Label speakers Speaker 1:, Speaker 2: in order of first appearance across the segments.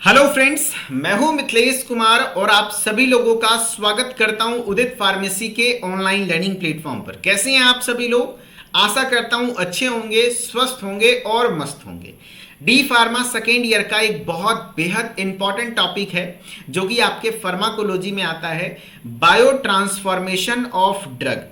Speaker 1: Hello friends, मैं हूं मिथिलेश कुमार और आप सभी लोगों का स्वागत करता हूं उदित फार्मेसी के ऑनलाइन लर्निंग प्लेटफॉर्म पर। कैसे हैं आप सभी लोग? आशा करता हूं अच्छे होंगे, स्वस्थ होंगे और मस्त होंगे। डी फार्मा सेकेंड ईयर का एक बहुत बेहद इंपॉर्टेंट टॉपिक है जो कि आपके फार्माकोलॉजी में आता है, bio transformation of drug.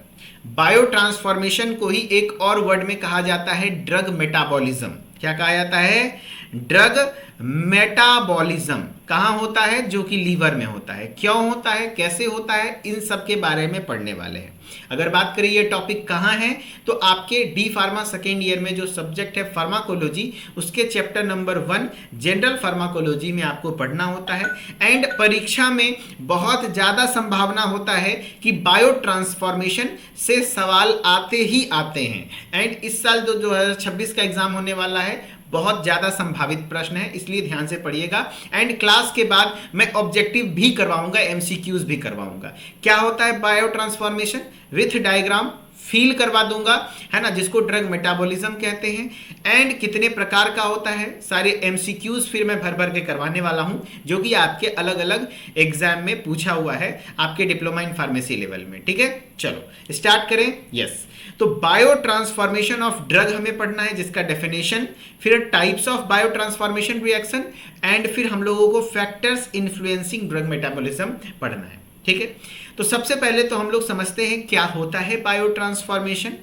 Speaker 1: Bio transformation को ही एक और वर्ड में कहा जाता है ड्रग मेटाबॉलिज्म। क्या कहा जाता है? Drug metabolism. कहाँ होता है? जो कि लीवर में होता है। क्यों होता है, कैसे होता है, इन सब के बारे में पढ़ने वाले हैं। अगर बात करें ये टॉपिक कहाँ है, तो आपके डी फार्मा सेकेंड ईयर में जो सब्जेक्ट है फार्माकोलॉजी, उसके चैप्टर नंबर 1 जनरल फार्माकोलॉजी में आपको पढ़ना होता है। एंड परीक्षा में बहुत ज़्यादा संभावना होता है कि बायो ट्रांसफॉर्मेशन से सवाल आते ही आते हैं। एंड इस साल जो 2026 का एग्जाम होने वाला है, बहुत ज़्यादा संभावित प्रश्न है, इसलिए ध्यान से पढ़िएगा। एंड क्लास के बाद मैं ऑब्जेक्टिव भी करवाऊंगा, एमसीक्यूज भी करवाऊंगा। क्या होता है bio transformation, with diagram feel करवा दूंगा, है ना, जिसको ड्रग मेटाबॉलिज्म कहते हैं। एंड कितने प्रकार का होता है, सारे एमसीक्यूज फिर मैं भर भर के करवाने वाला हूं, जो कि आपके अलग अलग एग्जाम में पूछा हुआ है आपके डिप्लोमा इन फार्मेसी लेवल में। ठीक है, चलो स्टार्ट करें। यस, तो बायो ट्रांसफॉर्मेशन ऑफ ड्रग हमें पढ़ना है, जिसका डेफिनेशन, फिर types of bio transformation reaction, and फिर हम लोगों को फैक्टर्स इन्फ्लुएंसिंग ड्रग मेटाबॉलिज्म पढ़ना है। ठीक है, तो सबसे पहले तो हम लोग समझते हैं क्या होता है बायो ट्रांसफॉर्मेशन।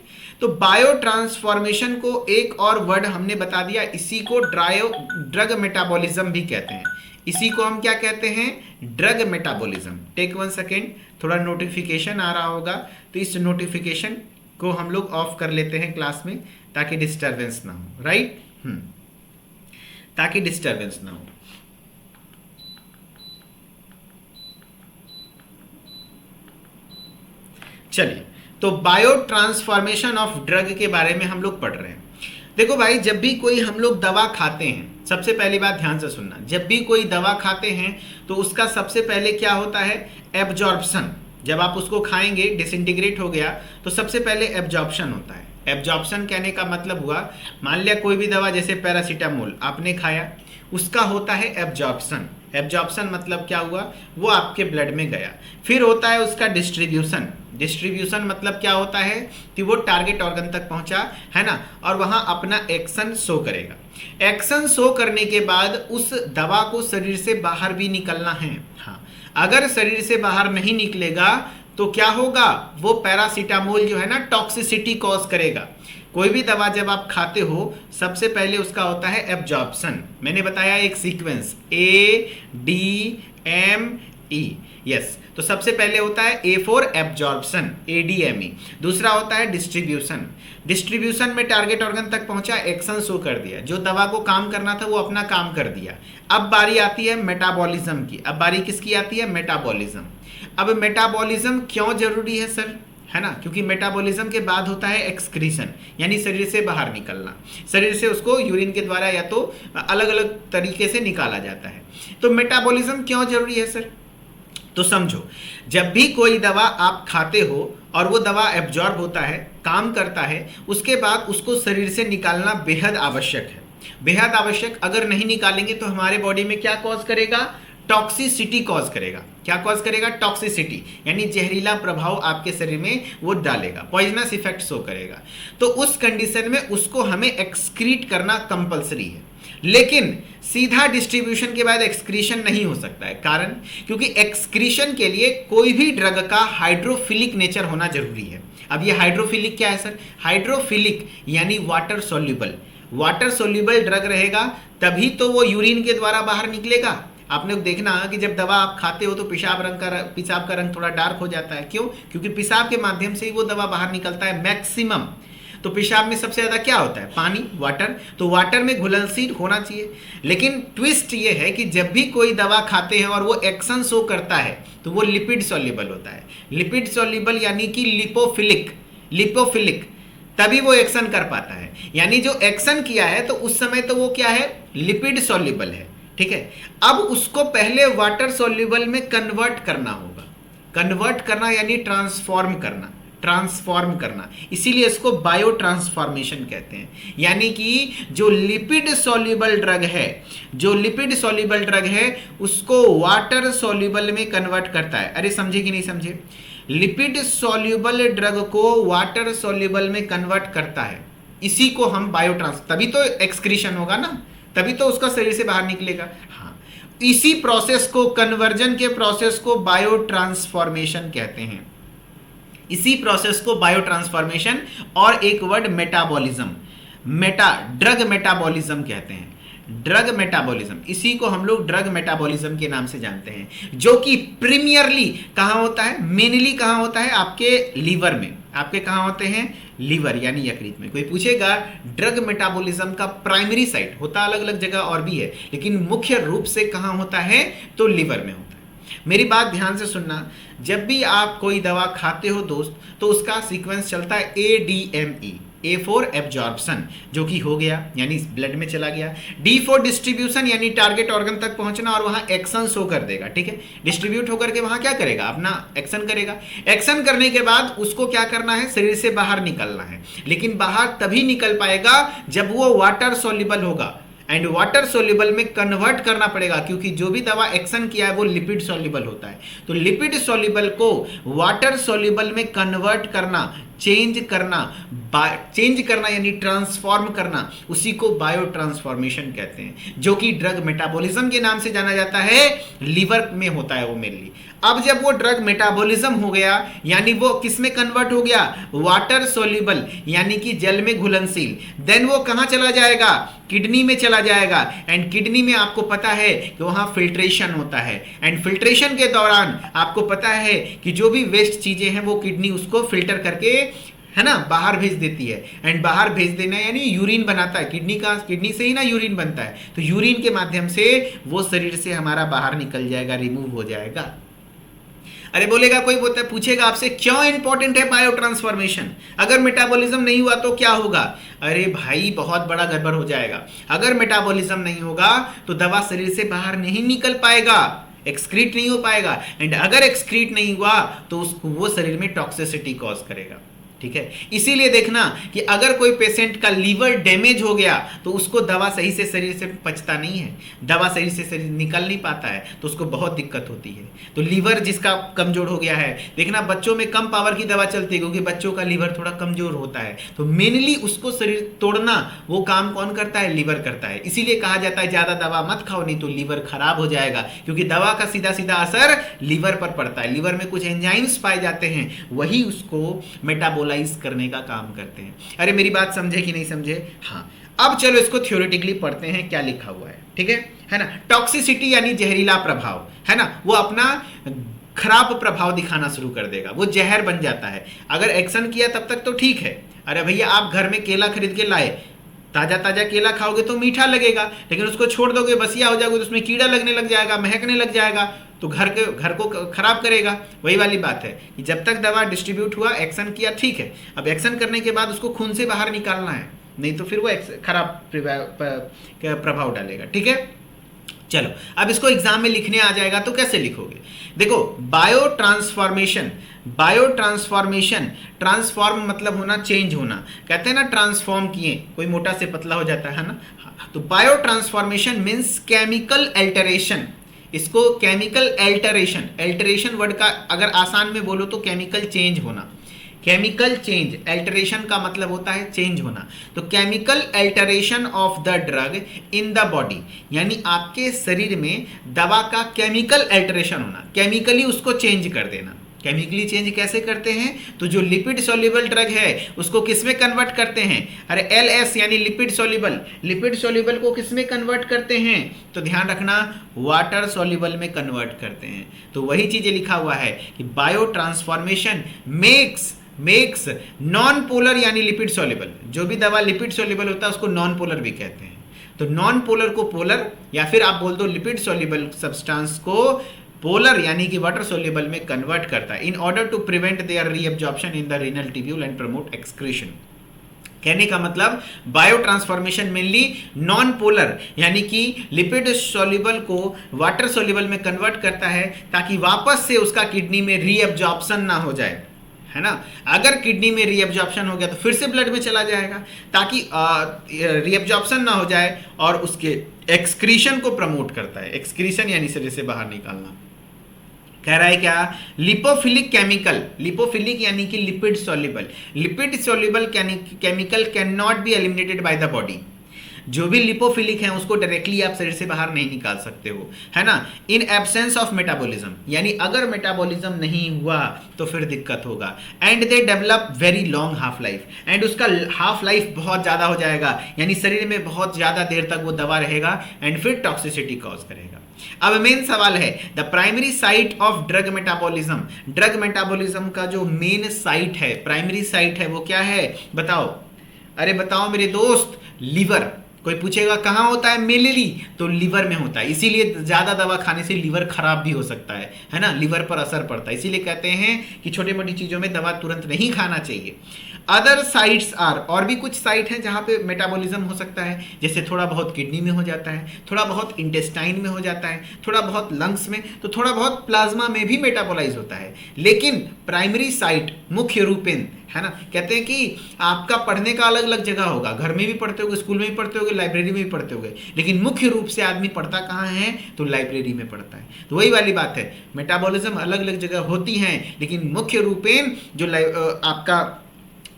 Speaker 1: तो बायो ट्रांसफॉर्मेशन को एक और वर्ड हमने बता दिया, इसी को ड्रग मेटाबॉलिज्म भी कहते हैं। इसी को हम क्या कहते हैं? Drug metabolism. टेक 1 सेकेंड, थोड़ा नोटिफिकेशन आ रहा होगा, तो इस नोटिफिकेशन को हम लोग ऑफ कर लेते हैं क्लास में, ताकि डिस्टर्बेंस ना हो। राइट, ताकि डिस्टर्बेंस ना हो। चलिए, तो बायो ट्रांसफॉर्मेशन ऑफ ड्रग के बारे में हम लोग पढ़ रहे हैं। देखो भाई, जब भी कोई हम लोग दवा खाते हैं, सबसे पहली बात ध्यान से सुनना, जब भी कोई दवा खाते हैं तो उसका सबसे पहले क्या होता है? एब्जॉर्प्शन। जब आप उसको खाएंगे, डिसइंटीग्रेट हो गया, तो सबसे पहले एब्जॉर्प्शन होता है। एब्जॉर्प्शन कहने का मतलब हुआ, मान लिया कोई भी दवा जैसे पैरासीटामोल आपने खाया, उसका होता है एब्जॉर्प्शन। एब्जॉर्प्शन मतलब क्या हुआ? वो आपके ब्लड में गया। फिर होता है उसका डिस्ट्रीब्यूशन। डिस्ट्रीब्यूशन मतलब क्या होता है कि वो टारगेट ऑर्गन तक पहुंचा, है ना, और वहां अपना एक्शन शो करेगा। एक्शन शो करने के बाद उस दवा को शरीर से बाहर भी निकलना है। हाँ, अगर शरीर से बाहर नहीं निकलेगा तो क्या होगा? वो पैरासीटामोल जो है ना, टॉक्सिसिटी कॉज करेगा। कोई भी दवा जब आप खाते हो, सबसे पहले उसका होता है एब्जॉर्प्शन। मैंने बताया एक सीक्वेंस, ADME। यस, तो सबसे पहले होता है A फॉर एब्जॉर्प्शन, ADME। दूसरा होता है डिस्ट्रीब्यूशन। डिस्ट्रीब्यूशन में टारगेट ऑर्गन तक पहुंचा, एक्शन शो कर दिया, जो दवा को काम करना था वो अपना काम कर दिया। अब बारी आती है मेटाबॉलिज्म की। अब बारी किसकी आती है? मेटाबॉलिज्म। अब मेटाबॉलिज्म क्यों जरूरी है सर? है ना, क्योंकि मेटाबॉलिज्म के बाद होता है एक्सक्रीशन, यानी शरीर से बाहर निकलना। शरीर से उसको यूरिन के द्वारा या तो अलग अलग तरीके से निकाला जाता है। तो मेटाबॉलिज्म क्यों जरूरी है सर? तो समझो, जब भी कोई दवा आप खाते हो और वो दवा एब्जॉर्ब होता है, काम करता है, उसके बाद उसको शरीर से निकालना बेहद आवश्यक है। बेहद आवश्यक, अगर नहीं निकालेंगे तो हमारे बॉडी में क्या कॉज करेगा? टॉक्सिसिटी कॉज करेगा। क्या कॉज करेगा? टॉक्सिसिटी, यानी जहरीला प्रभाव आपके शरीर में वो डालेगा, पॉइजनस इफेक्ट शो करेगा। तो उस कंडीशन में उसको हमें एक्सक्रीट करना कंपलसरी है। लेकिन सीधा डिस्ट्रीब्यूशन के बाद एक्सक्रीशन नहीं हो सकता है। कारण, क्योंकि एक्सक्रीशन के लिए कोई भी ड्रग का हाइड्रोफिलिक नेचर होना जरूरी है। अब ये हाइड्रोफिलिक क्या है सर? हाइड्रोफिलिक यानी water soluble. Water soluble drug रहेगा तभी तो वो यूरिन के द्वारा बाहर निकलेगा। आपने देखना कि जब दवा आप खाते हो तो पेशाब का रंग थोड़ा डार्क हो जाता है। क्यों? क्योंकि पेशाब के माध्यम से ही वो दवा बाहर निकलता है मैक्सिमम। तो पेशाब में सबसे ज़्यादा क्या होता है? पानी, वाटर। तो वाटर में घुलनशील होना चाहिए। लेकिन ट्विस्ट ये है कि जब भी कोई दवा खाते हैं और वो एक्शन शो करता है तो वो लिपिड सॉल्युबल होता है। लिपिड सॉल्युबल यानी कि लिपोफिलिक, तभी वो एक्शन कर पाता है। यानी जो एक्शन किया है तो उस समय तो वो क्या है? लिपिड सॉल्युबल है। ठीक है, अब उसको पहले वाटर सॉल्युबल में कन्वर्ट करना होगा। कन्वर्ट करना यानी ट्रांसफॉर्म करना। ट्रांसफॉर्म करना, इसीलिए इसको बायो ट्रांसफॉर्मेशन कहते हैं। यानी कि जो लिपिड सॉल्युबल ड्रग है, जो लिपिड सॉल्युबल ड्रग है उसको वाटर सॉल्युबल में कन्वर्ट करता है। अरे समझे कि नहीं समझे? लिपिड सॉल्युबल ड्रग को वाटर सॉल्युबल में कन्वर्ट करता है, इसी को हम बायो ट्रांस, तभी तो एक्सक्रीशन होगा ना, तभी तो उसका शरीर से बाहर निकलेगा। हाँ, इसी प्रोसेस को, कन्वर्जन के प्रोसेस को बायो ट्रांसफॉर्मेशन कहते हैं। इसी प्रोसेस को बायो ट्रांसफॉर्मेशन और एक वर्ड मेटाबॉलिज्म, ड्रग मेटाबॉलिज्म कहते हैं। ड्रग मेटाबॉलिज्म, इसी को हम लोग ड्रग मेटाबॉलिज्म के नाम से जानते हैं, जो कि प्रीमियरली कहां होता है? मेनली कहां होता है? आपके लीवर में। आपके कहां होते हैं? लीवर यानी यकृत में। कोई पूछेगा ड्रग मेटाबॉलिज्म का प्राइमरी साइट होता अलग अलग जगह और भी है, लेकिन मुख्य रूप से कहां होता है? तो लीवर में होता है। मेरी बात ध्यान से सुनना, जब भी आप कोई दवा खाते हो दोस्त, तो उसका सीक्वेंस चलता है ADME, A फॉर एब्जॉर्प्शन, जो कि हो गया यानी ब्लड में चला गया, D फॉर डिस्ट्रीब्यूशन यानी टारगेट ऑर्गन तक पहुंचना और वहां एक्शन शो कर देगा, ठीक है। डिस्ट्रीब्यूट होकर के वहां क्या करेगा? अपना एक्शन करेगा। एक्शन करने के बाद उसको क्या करना है? शरीर से बाहर निकलना है, लेकिन बाहर तभी निकल पाएगा जब वो वाटर सॉल्युबल होगा, एंड वाटर सोल्यूबल में कन्वर्ट करना पड़ेगा, क्योंकि जो भी दवा एक्शन किया है वो लिपिड सोल्यूबल होता है। तो लिपिड सोल्यूबल को वाटर सोल्यूबल में कन्वर्ट करना, चेंज करना यानी ट्रांसफॉर्म करना, उसी को बायो ट्रांसफॉर्मेशन कहते हैं, जो कि ड्रग मेटाबॉलिज्म के नाम से जाना जाता है। लीवर में होता है वो मेनली। अब जब वो ड्रग मेटाबॉलिज्म हो गया, यानी वो किस में कन्वर्ट हो गया? वाटर सोल्यूबल यानी कि जल में घुलनशील, देन वो कहां चला जाएगा? किडनी में चला जाएगा। एंड किडनी में आपको पता है कि वहां फिल्ट्रेशन होता है, एंड फिल्ट्रेशन के दौरान आपको पता है कि जो भी वेस्ट चीजें हैं वो किडनी उसको फिल्टर करके, है ना, बाहर भेज देती है। एंड बाहर भेज देना यानी यूरिन बनाता है, किडनी से ही ना यूरिन बनता है, तो यूरिन के माध्यम से वो शरीर से हमारा बाहर निकल जाएगा, रिमूव हो जाएगा। अरे बोलेगा कोई, बोलता है, पूछेगा आपसे क्यों इंपॉर्टेंट है बायो ट्रांसफॉर्मेशन? अगर मेटाबॉलिज्म नहीं हुआ तो क्या होगा? अरे भाई बहुत बड़ा गड़बड़ हो जाएगा। अगर मेटाबॉलिज्म नहीं होगा तो दवा शरीर से बाहर नहीं निकल पाएगा, एक्सक्रीट नहीं हो पाएगा, एंड अगर एक्सक्रीट नहीं हुआ तो उसको वो शरीर में टॉक्सिसिटी कॉज करेगा, ठीक है। इसीलिए देखना कि अगर कोई पेशेंट का लीवर डैमेज हो गया तो उसको दवा सही से शरीर से पचता नहीं है, दवा सही से शरीर निकल नहीं पाता है, तो उसको बहुत दिक्कत होती है। तो लीवर जिसका कमजोर हो गया है, देखना बच्चों में कम पावर की दवा चलती है क्योंकि बच्चों का लीवर थोड़ा कमजोर होता है, तो मेनली उसको शरीर तोड़ना वो काम कौन करता है? लीवर करता है। इसीलिए कहा जाता है ज्यादा दवा मत खाओ, नहीं तो लीवर खराब हो जाएगा, क्योंकि दवा का सीधा सीधा असर लीवर पर पड़ता है। लीवर में कुछ एंजाइम्स पाए जाते हैं, वही उसको मेटाबॉलाइज करने का काम करते हैं। अरे मेरी बात समझे कि नहीं समझे? हाँ, अब चलो इसको थ्योरेटिकली पढ़ते हैं क्या लिखा हुआ है, ठीक है ना। टॉक्सिसिटी यानी जहरीला प्रभाव, है ना, वो अपना खराब प्रभाव दिखाना शुरू कर देगा, वो जहर बन जाता है। अगर एक्शन किया तब तक तो ठीक है। अरे भैया आप घर में केला खरीद के लाए, ताजा ताजा केला खाओगे तो मीठा लगेगा, लेकिन उसको छोड़ दोगे, बसिया हो जाओगे तो उसमें कीड़ा लगने लग जाएगा, महकने लग जाएगा, तो घर को खराब करेगा। वही वाली बात है कि जब तक दवा डिस्ट्रीब्यूट हुआ, एक्शन किया, ठीक है। अब एक्शन करने के बाद उसको खून से बाहर निकालना है, नहीं तो फिर वो खराब प्रभाव डालेगा, ठीक है। चलो अब इसको एग्जाम में लिखने आ जाएगा तो कैसे लिखोगे? देखो, बायो ट्रांसफॉर्मेशन, ट्रांसफॉर्म मतलब होना, चेंज होना। कहते हैं ना ट्रांसफॉर्म किए, कोई मोटा से पतला हो जाता है ना। तो बायो ट्रांसफॉर्मेशन मीन्स केमिकल एल्टरेशन। इसको केमिकल एल्टरेशन वर्ड का अगर आसान में बोलो तो केमिकल चेंज होना। केमिकल चेंज, एल्टरेशन का मतलब होता है चेंज होना। तो chemical alteration of the drug in the body, यानी आपके शरीर में दवा का केमिकल एल्टरेशन होना, केमिकली उसको चेंज कर देना। केमिकली चेंज कैसे करते हैं? तो जो लिपिड सॉल्युबल ड्रग है उसको किस में कन्वर्ट करते हैं? अरे LS यानी लिपिड सॉल्युबल को किस में कन्वर्ट करते हैं? तो ध्यान रखना, वाटर सॉल्युबल में कन्वर्ट करते हैं। तो वही चीजें लिखा हुआ है कि bio transformation makes non polar यानी लिपिड सॉल्युबल, जो भी दवा लिपिड सॉल्युबल होता है उसको नॉन पोलर भी कहते हैं। तो नॉन पोलर को पोलर, या फिर आप बोल दो लिपिड सॉल्युबल सब्सटेंस को पोलर यानी कि वाटर सोल्यूबल में कन्वर्ट करता है, in order to prevent their reabsorption in the renal tubule and promote excretion. कहने का मतलब biotransformation mainly non polar यानी कि लिपिड सोल्यूबल को वाटर सोल्यूबल में कन्वर्ट करता है, ताकि वापस से उसका किडनी में रीअब्जॉर्प्शन ना हो जाए, है ना। अगर किडनी में रीअब्जॉर्प्शन हो गया तो फिर से ब्लड में चला जाएगा, ताकि रीअब्जॉर्प्शन ना हो जाए, और उसके एक्सक्रीशन को प्रमोट करता है। एक्सक्रीशन यानी शरीर से बाहर निकालना। कह रहा है क्या, लिपोफिलिक केमिकल, लिपोफिलिक यानी कि lipid soluble chemical can not be eliminated by the body. जो भी लिपोफिलिक है उसको डायरेक्टली आप शरीर से बाहर नहीं निकाल सकते हो, है ना। इन एब्सेंस ऑफ मेटाबॉलिज्म, यानी अगर मेटाबॉलिज्म नहीं हुआ तो फिर दिक्कत होगा। And they develop very long half life, and उसका हाफ लाइफ बहुत ज़्यादा हो जाएगा, यानी शरीर में बहुत ज़्यादा देर तक वो दवा रहेगा, एंड फिर टॉक्सिसिटी कॉज करेगा। अब मेन सवाल है, the primary site of drug metabolism, drug metabolism का जो मेन साइट है, प्राइमरी साइट है, वो क्या है बताओ। अरे बताओ मेरे दोस्त, लीवर। कोई पूछेगा कहाँ होता है मेनली, तो लीवर में होता है। इसीलिए ज़्यादा दवा खाने से लीवर खराब भी हो सकता है ना, लीवर पर असर पड़ता है। इसीलिए कहते हैं कि छोटी मोटी चीज़ों में दवा तुरंत नहीं खाना चाहिए। अदर साइट्स आर, और भी कुछ साइट हैं जहाँ पे मेटाबॉलिज्म हो सकता है, जैसे थोड़ा बहुत किडनी में हो जाता है, थोड़ा बहुत इंटेस्टाइन में हो जाता है, थोड़ा बहुत लंग्स में, तो थोड़ा बहुत प्लाज्मा में भी मेटाबोलाइज होता है। लेकिन प्राइमरी साइट मुख्य रूपेण, है ना, कहते हैं कि आपका पढ़ने का अलग अलग जगह होगा, घर में भी पढ़ते होगे, स्कूल में भी पढ़ते होगे, लाइब्रेरी में भी पढ़ते होगे, लेकिन मुख्य रूप से आदमी पढ़ता कहाँ है, तो लाइब्रेरी में पढ़ता है। तो वही वाली बात है, मेटाबॉलिज्म अलग अलग जगह होती हैं, लेकिन मुख्य रूपेण जो आपका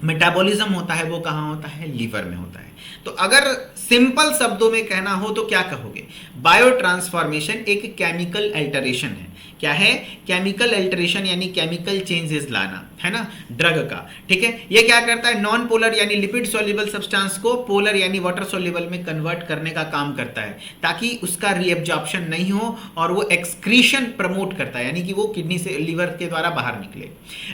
Speaker 1: मेटाबॉलिज्म होता है वो कहाँ होता है, लीवर में होता है। तो अगर सिंपल शब्दों में कहना हो तो क्या कहोगे, बायो ट्रांसफॉर्मेशन एक केमिकल अल्टरेशन है। क्या है, केमिकल अल्टरेशन यानी केमिकल चेंजेस लाना, है ना, ड्रग का। ठीक है, ये क्या करता है, नॉन पोलर यानी लिपिड सॉल्युबल सब्सटेंस को पोलर यानी वाटर सॉल्युबल में कन्वर्ट करने का काम करता है, ताकि उसका रीअब्जॉर्प्शन नहीं हो, और वो एक्सक्रीशन प्रमोट करता है, यानी कि वो किडनी से, लीवर के द्वारा बाहर निकले।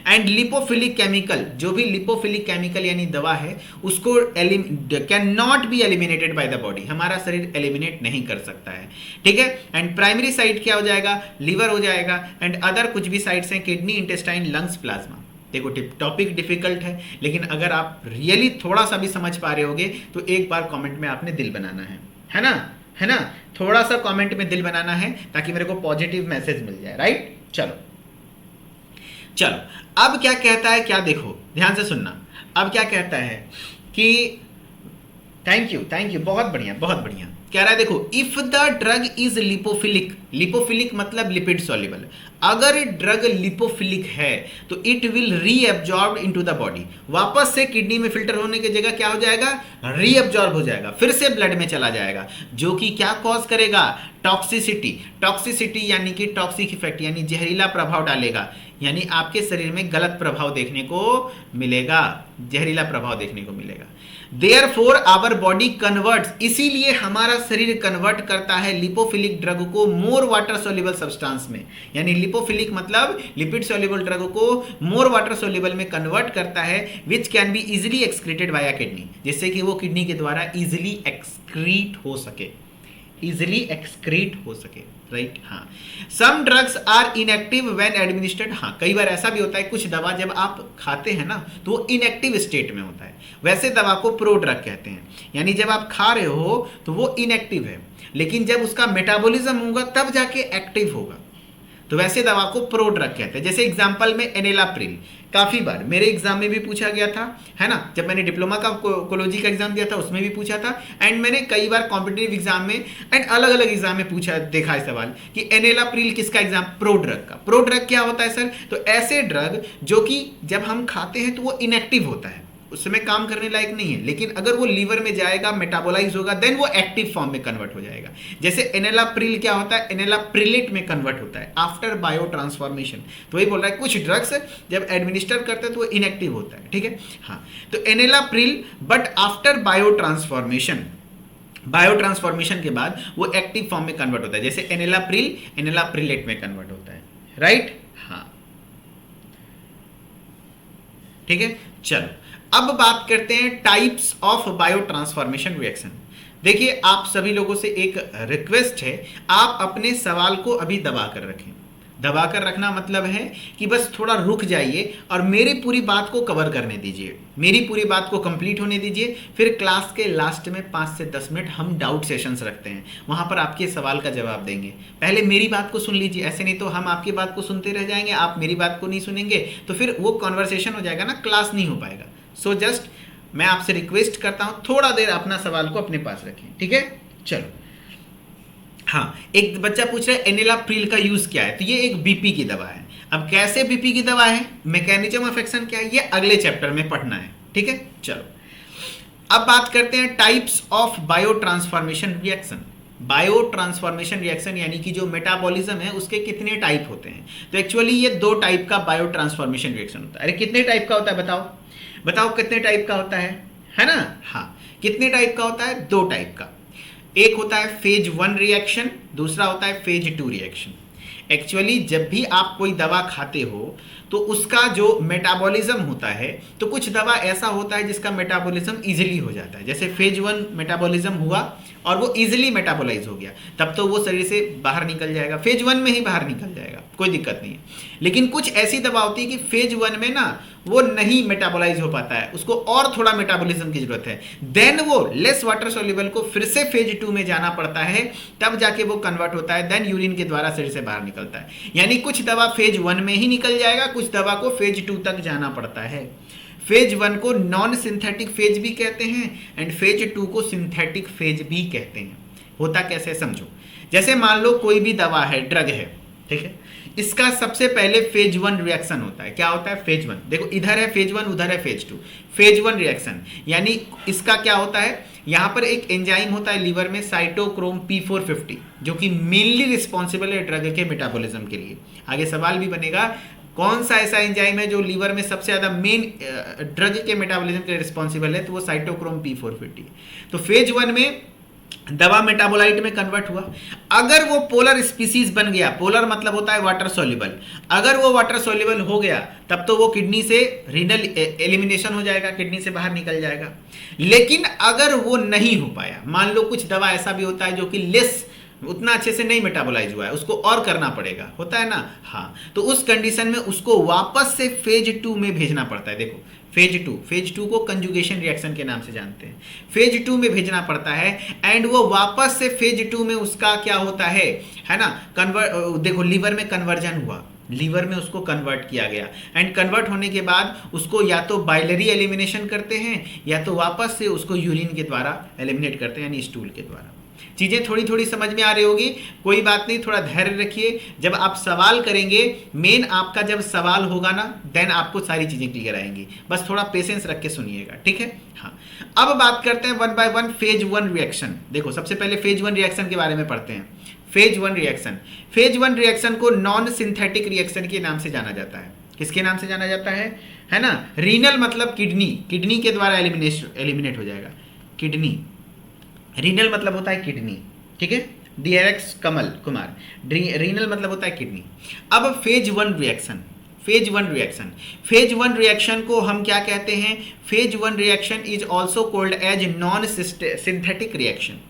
Speaker 1: एंड लिपोफिलिक केमिकल, जो भी लिपोफिलिक केमिकल यानी दवा है, उसको can not be eliminated by the body, हमारा शरीर एलिमिनेट नहीं कर सकता है। ठीक है, एंड प्राइमरी साइट क्या हो जाएगा, लीवर हो जाएगा, एंड अदर कुछ भी साइट्स हैं, किडनी, इंटेस्टाइन, लंग्स, प्लाज्मा। देखो टॉपिक डिफिकल्ट है, लेकिन अगर आप रियली थोड़ा सा भी समझ पा रहे होगे तो एक बार कमेंट में आपने दिल बनाना है ना, है ना, थोड़ा सा कमेंट में दिल बनाना है, ताकि मेरे को पॉजिटिव मैसेज मिल जाए। राइट, चलो अब क्या कहता है, क्या देखो ध्यान से सुनना। अब क्या कहता है कि थैंक यू, बहुत बढ़िया, कह रहा है देखो, if the drug is lipophilic, lipophilic मतलब लिपिड सॉल्युबल, अगर ड्रग लिपोफिलिक है तो it will reabsorb into the body, वापस से किडनी में फिल्टर होने की जगह क्या हो जाएगा, रीअब्जॉर्ब हो जाएगा, फिर से ब्लड में चला जाएगा, जो कि क्या कॉज करेगा, टॉक्सिसिटी यानी कि टॉक्सिक इफेक्ट यानी जहरीला प्रभाव डालेगा, यानी आपके शरीर में गलत प्रभाव देखने को मिलेगा, जहरीला प्रभाव देखने को मिलेगा। Therefore our body converts, इसीलिए हमारा शरीर कन्वर्ट करता है लिपोफिलिक ड्रग को मोर वाटर सोल्यूबल सब्सटेंस में, यानी लिपोफिलिक मतलब लिपिड सोल्यूबल ड्रग को मोर वाटर सोल्यूबल में कन्वर्ट करता है, which can be easily excreted by kidney, जिससे कि वो किडनी के द्वारा इजिली एक्सक्रीट हो सके, राइट। हाँ, some drugs are inactive when administered, हाँ कई बार ऐसा भी होता है, कुछ दवा जब आप खाते हैं ना तो वो इनएक्टिव स्टेट में होता है, वैसे दवा को प्रो ड्रग कहते हैं, यानी जब आप खा रहे हो तो वो इनएक्टिव है, लेकिन जब उसका मेटाबॉलिज्म होगा तब जाके एक्टिव होगा, तो वैसे दवा को प्रो ड्रग कहते हैं। जैसे एग्जांपल में एनेलाप्रिल, काफ़ी बार मेरे एग्जाम में भी पूछा गया था, है ना, जब मैंने डिप्लोमा का कोलोजी का एग्जाम दिया था उसमें भी पूछा था, एंड मैंने कई बार कॉम्पिटिटिव एग्जाम में एंड अलग अलग एग्जाम में पूछा, देखा है सवाल कि एनेलाप्रिल किसका एग्जाम, प्रो ड्रग का। प्रो ड्रग क्या होता है सर, तो ऐसे ड्रग जो कि जब हम खाते हैं तो वो इनएक्टिव होता है, उसमें काम करने लायक नहीं है, लेकिन अगर वो लीवर में जाएगा, मेटाबोलाइज होगा, देन वो एक्टिव फॉर्म में कन्वर्ट हो जाएगा। जैसे एनेलाप्रिल क्या होता है, एनेलाप्रिलेट में कन्वर्ट होता है आफ्टर बायो ट्रांसफॉर्मेशन, तो वही बोल रहा है कुछ ड्रग्स जब एडमिनिस्टर करते हैं तो वो इनएक्टिव होता है, ठीक है। हाँ, तो एनेलाप्रिल बट आफ्टर बायो ट्रांसफॉर्मेशन के बाद वो एक्टिव फॉर्म में कन्वर्ट होता है, जैसे एनेलाप्रिल एनेलाप्रिलेट में कन्वर्ट होता है, राइट। हाँ, ठीक है, चलो अब बात करते हैं types of bio transformation reaction. देखिए, आप सभी लोगों से एक रिक्वेस्ट है, आप अपने सवाल को अभी दबा कर रखें, दबा कर रखना मतलब है कि बस थोड़ा रुक जाइए और मेरी पूरी बात को कवर करने दीजिए, मेरी पूरी बात को कंप्लीट होने दीजिए। फिर क्लास के लास्ट में 5 से 10 मिनट हम डाउट सेशंस रखते हैं, वहाँ पर आपके सवाल का जवाब देंगे। पहले मेरी बात को सुन लीजिए, ऐसे नहीं तो हम आपकी बात को सुनते रह जाएंगे, आप मेरी बात को नहीं सुनेंगे, तो फिर वो कॉन्वर्सेशन हो जाएगा ना, क्लास नहीं हो पाएगा। सो जस्ट मैं आपसे रिक्वेस्ट करता हूँ थोड़ा देर अपना सवाल को अपने पास रखें, ठीक है। चलो, हाँ, एक बच्चा पूछ रहा है एनिलाप्रिल का यूज क्या है, तो ये एक बीपी की दवा है। अब कैसे बीपी की दवा है, मैकेनिज्म ऑफ एक्शन क्या है, ये अगले चैप्टर में पढ़ना है, ठीक है। चलो, अब बात करते हैं types of bio transformation reaction. Bio transformation reaction यानी कि जो मेटाबॉलिज्म है उसके कितने टाइप होते हैं। तो एक्चुअली ये 2 टाइप का बायो ट्रांसफॉर्मेशन रिएक्शन होता है। अरे कितने टाइप का होता है, बताओ बताओ कितने टाइप का होता है ना। हाँ, कितने टाइप का होता है, 2 टाइप का। एक होता है फेज 1 रिएक्शन, दूसरा होता है फेज 2 रिएक्शन। एक्चुअली जब भी आप कोई दवा खाते हो तो उसका जो मेटाबॉलिज्म होता है, तो कुछ दवा ऐसा होता है जिसका मेटाबॉलिज्म इजीली हो जाता है, जैसे फेज 1 मेटाबॉलिज्म हुआ और वो इजीली मेटाबोलाइज हो गया, तब तो वो शरीर से बाहर निकल जाएगा, फेज 1 में ही बाहर निकल जाएगा, कोई दिक्कत नहीं है। लेकिन कुछ ऐसी दवा होती है कि फेज 1 में ना वो नहीं मेटाबोलाइज हो पाता है, उसको और थोड़ा मेटाबॉलिज्म की जरूरत है, देन वो लेस वाटर सोल्यूबल को फिर से फेज 2 में जाना पड़ता है, तब जाके वो कन्वर्ट होता है, देन यूरिन के द्वारा शरीर से बाहर निकलता है। यानी कुछ दवा फेज 1 में ही निकल जाएगा, कुछ दवा को फेज 2 तक जाना पड़ता है। फेज 1 को नॉन सिंथेटिक फेज भी कहते हैं एंड फेज 2 को सिंथेटिक फेज भी कहते हैं। होता कैसे समझो, जैसे मान लो कोई भी दवा है, ड्रग है, ठीक है, इसका सबसे पहले फेज 1 रिएक्शन होता है। क्या होता है, फेज 1, देखो इधर है फेज 1, उधर है फेज 2। फेज 1 रिएक्शन यानी इसका क्या होता है, यहाँ पर एक एंजाइम होता है लीवर में साइटोक्रोम P450, जो कि मेनली रिस्पॉन्सिबल है ड्रग के मेटाबॉलिज्म के लिए। आगे सवाल भी बनेगा कौन सा ऐसा एंजाइम है जो लीवर में सबसे ज्यादा मेन ड्रग के मेटाबॉलिज्म के लिए रिस्पॉन्सिबल है, तो वो साइटोक्रोम P450। तो फेज 1 में दवा मेटाबोलाइट में कन्वर्ट हुआ, अगर वो पोलर स्पीसीज बन गया, पोलर मतलब होता है वाटर सोल्यूबल, अगर वो वाटर सोल्यूबल हो गया तब तो वो किडनी से रीनल एलिमिनेशन हो जाएगा, किडनी से बाहर निकल जाएगा। लेकिन अगर वो नहीं हो पाया, मान लो कुछ दवा ऐसा भी होता है जो कि लेस, उतना अच्छे से नहीं मेटाबोलाइज हुआ है, उसको और करना पड़ेगा, होता है ना। हाँ, तो उस कंडीशन में उसको वापस से फेज 2 में भेजना पड़ता है। देखो फेज 2 को कंजुगेशन रिएक्शन के नाम से जानते हैं। फेज 2 में भेजना पड़ता है एंड वो वापस से फेज 2 में उसका क्या होता है ना, देखो लीवर में कन्वर्जन हुआ, लीवर में उसको कन्वर्ट किया गया एंड कन्वर्ट होने के बाद उसको या तो बाइलरी एलिमिनेशन करते हैं या तो वापस से उसको यूरिन के द्वारा एलिमिनेट करते हैं, यानी स्टूल के द्वारा। चीज़ें थोड़ी थोड़ी समझ में आ रही होगी, कोई बात नहीं, थोड़ा धैर्य रखिए। जब आप सवाल करेंगे, मेन आपका जब सवाल होगा ना, देन आपको सारी चीज़ें क्लियर आएंगी, बस थोड़ा पेशेंस रख के सुनिएगा, ठीक है। हाँ, अब बात करते हैं 1 बाय 1 फेज 1 रिएक्शन। देखो सबसे पहले फेज 1 रिएक्शन के बारे में पढ़ते हैं। फेज 1 रिएक्शन, फेज 1 रिएक्शन को नॉन सिंथेटिक रिएक्शन के नाम से जाना जाता है। किसके नाम से जाना जाता है ना, रीनल मतलब किडनी, किडनी के द्वारा एलिमिनेट हो जाएगा, किडनी, रीनल मतलब होता है किडनी, ठीक है, DRX कमल कुमार, रीनल मतलब होता है किडनी। अब phase 1 reaction, phase 1 reaction, phase 1 reaction को हम क्या कहते हैं, phase 1 reaction is also called as non synthetic reaction.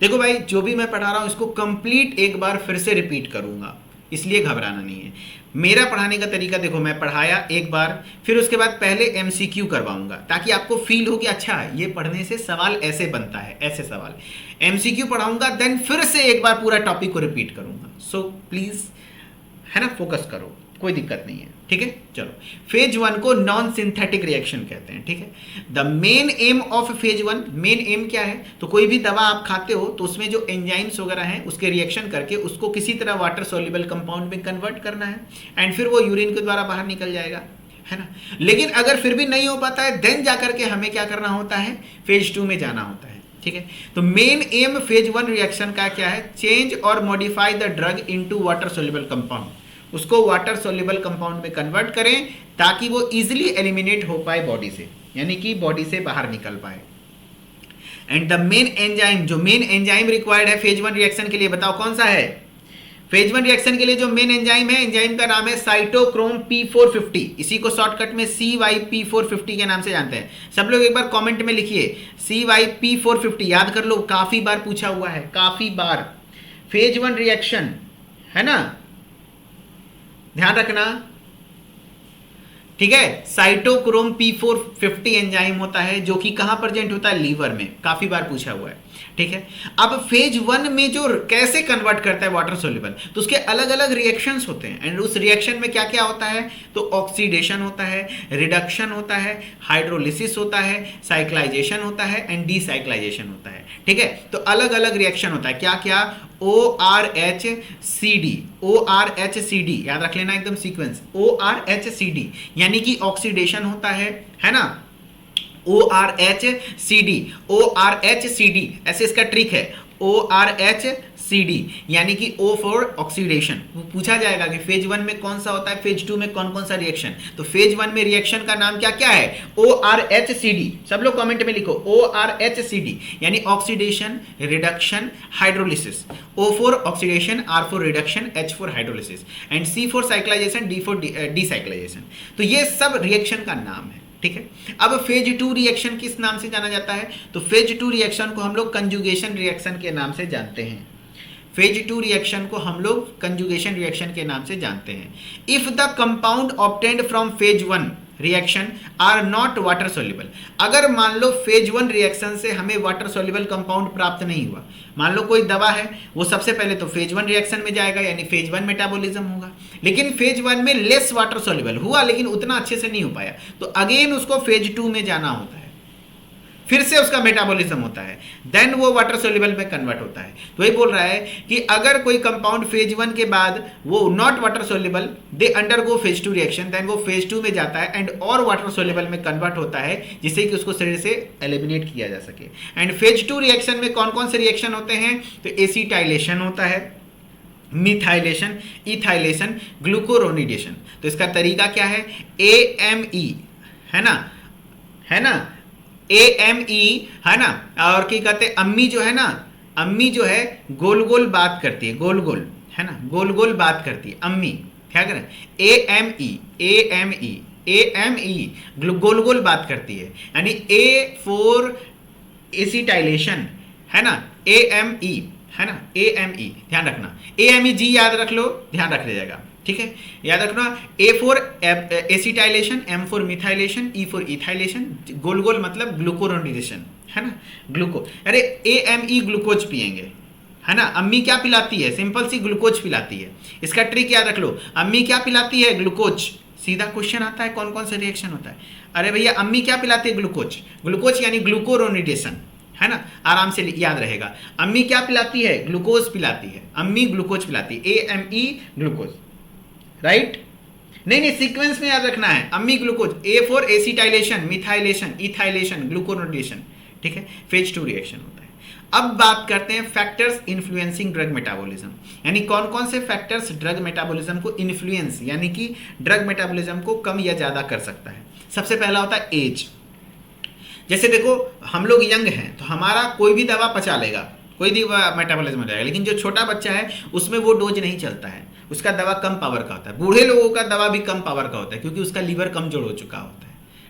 Speaker 1: देखो भाई, जो भी मैं पढ़ा रहा हूं इसको कंप्लीट एक बार फिर से रिपीट करूंगा, इसलिए घबराना नहीं है। मेरा पढ़ाने का तरीका देखो, मैं पढ़ाया एक बार, फिर उसके बाद पहले MCQ करवाऊंगा ताकि आपको फील हो कि अच्छा ये पढ़ने से सवाल ऐसे बनता है, ऐसे सवाल। MCQ पढ़ाऊंगा, देन फिर से एक बार पूरा टॉपिक को रिपीट करूंगा। सो प्लीज है ना, फोकस करो, कोई दिक्कत नहीं है, ठीक है। चलो, फेज 1 को नॉन सिंथेटिक रिएक्शन कहते हैं, ठीक है। The main M of phase 1, main M क्या है, तो कोई भी दवा आप खाते हो तो उसमें जो एंजाइम्स वगैरह हैं उसके रिएक्शन करके उसको किसी तरह वाटर सोल्यूबल कंपाउंड में कन्वर्ट करना है एंड फिर वो यूरिन के द्वारा बाहर निकल जाएगा, है ना। लेकिन अगर फिर भी नहीं हो पाता है, देन जाकर के हमें क्या करना होता है, फेज 2 में जाना होता है, ठीक है। तो मेन एम फेज 1 रिएक्शन का क्या है, चेंज और modify the drug into water soluble compound, उसको वाटर सोल्यूबल कंपाउंड में कन्वर्ट करें ताकि वो इजीली एलिमिनेट हो पाए बॉडी से, यानी कि बॉडी से बाहर निकल पाए। एंड द मेन एंजाइम, जो मेन एंजाइम रिक्वायर्ड है फेज 1 रिएक्शन के लिए, बताओ कौन सा है। फेज 1 रिएक्शन के लिए जो मेन एंजाइम है, एंजाइम का नाम है साइटोक्रोम P450, इसी को शॉर्टकट में CYP450 के नाम से जानते हैं। सब लोग एक बार कमेंट में लिखिए CYP450, याद कर लो, काफी बार पूछा हुआ है, काफी बार। फेज 1 रिएक्शन है ना, ध्यान रखना, ठीक है। साइटोक्रोम P450 एंजाइम होता है जो कि कहां प्रेजेंट होता है, लीवर में, काफी बार पूछा हुआ है, ठीक है। अब फेज 1 में जो कैसे कन्वर्ट करता है वाटर सोल्यूबल, तो उसके अलग अलग रिएक्शंस होते हैं, एंड उस रिएक्शन में क्या क्या होता है, तो ऑक्सीडेशन होता है, रिडक्शन होता है, हाइड्रोलिसिस होता है, साइक्लाइजेशन होता है, एंड डीसाइक्लाइजेशन होता है, ठीक है। तो अलग अलग रिएक्शन होता है, क्या क्या, ORHCD, ORHCD याद रख लेना एकदम सीक्वेंस, ORHCD यानी कि ऑक्सीडेशन होता है ना, ORHCD, ORHCD ऐसे इसका ट्रिक है, ORHCD यानी कि O फॉर ऑक्सीडेशन। पूछा जाएगा कि फेज 1 में कौन सा होता है, फेज 2 में कौन कौन सा रिएक्शन, तो फेज 1 में रिएक्शन का नाम क्या क्या है, ORHCD, सब लोग कमेंट में लिखो ORHCD यानी oxidation, reduction, hydrolysis, O for oxidation, R for reduction, H for hydrolysis, and C for cyclization, D for decyclization. तो ये सब रिएक्शन का नाम है, ठीक है। अब फेज 2 रिएक्शन किस नाम से जाना जाता है, तो फेज 2 रिएक्शन को हम लोग कंजुगेशन रिएक्शन के नाम से जानते हैं। फेज 2 रिएक्शन को हम लोग कंजुगेशन रिएक्शन के नाम से जानते हैं। If the compound obtained from phase 1 reaction are not water soluble, अगर मान लो फेज 1 रिएक्शन से हमें वाटर सोल्यूबल कंपाउंड प्राप्त नहीं हुआ, मान लो कोई दवा है, वो सबसे पहले तो फेज 1 रिएक्शन में जाएगा यानी फेज 1 मेटाबॉलिज्म होगा, लेकिन फेज 1 में लेस वाटर सोल्यूबल हुआ लेकिन उतना अच्छे से नहीं हो पाया, तो अगेन उसको फेज 2 में जाना होता है, फिर से उसका मेटाबॉलिज्म होता है, देन वो वाटर सोल्यूबल में कन्वर्ट होता है। तो ये बोल रहा है कि अगर कोई कंपाउंड फेज 1 के बाद वो not water soluble, they undergo phase 2 reaction, then वो फेज 2 में जाता है एंड और वाटर सोल्यूबल में कन्वर्ट होता है, जिससे कि उसको शरीर से एलिमिनेट किया जा सके। एंड फेज 2 रिएक्शन में कौन कौन से रिएक्शन होते हैं, तो एसिटाइलेशन होता है, मिथाइलेशन, इथाइलेशन, ग्लूकोरोनिडेशन। तो इसका तरीका क्या है, AME है ना, AME है ना, और क्या कहते हैं, अम्मी जो है ना, अम्मी जो है गोल गोल बात करती है, गोल गोल है ना, गोल गोल बात करती है अम्मी, क्या करें, AME गोल गोल बात करती है, यानी A फॉर एसिटाइलेशन है ना, AME है ना, AME ध्यान रखना, AMEG याद रख लो, ध्यान रख लीजिएगा, ठीक है, याद रखना। A for acetylation, M for methylation, E for ethylation, गोल गोल मतलब ग्लूकोरोनिडेशन है ना, ग्लूको, अरे AME ग्लूकोज पिएंगे है ना। अम्मी क्या पिलाती है, सिंपल सी ग्लूकोज पिलाती है, इसका ट्रिक याद रख लो, अम्मी क्या पिलाती है, ग्लूकोज। सीधा क्वेश्चन आता है कौन कौन से रिएक्शन होता है, अरे भैया अम्मी क्या पिलाती है, ग्लूकोज, ग्लूकोज यानी ग्लूकोरोनिडेशन है ना, आराम से याद रहेगा। अम्मी क्या पिलाती है, ग्लूकोज पिलाती है, अम्मी ग्लूकोज पिलाती है, AME ग्लूकोज, राइट। नहीं सीक्वेंस में याद रखना है, अम्मी glucose, A for acetylation, methylation, इथाइलेशन, glucuronidation, ठीक है, फेज 2 रिएक्शन होता है। अब बात करते हैं फैक्टर्स इन्फ्लुएंसिंग ड्रग मेटाबॉलिज्म, यानी कौन कौन से फैक्टर्स ड्रग मेटाबॉलिज्म को इन्फ्लुएंस यानी कि ड्रग मेटाबॉलिज्म को कम या ज्यादा कर सकता है। सबसे पहला होता है एज। जैसे देखो हम लोग यंग हैं तो हमारा कोई भी दवा पचा लेगा, कोई भी मेटाबॉलिज्म हो जाएगा, लेकिन जो छोटा बच्चा है उसमें वो डोज नहीं चलता है, उसका दवा कम पावर का होता है। बूढ़े लोगों का दवा भी कम पावर का होता है क्योंकि उसका लीवर कमजोर हो चुका होता है,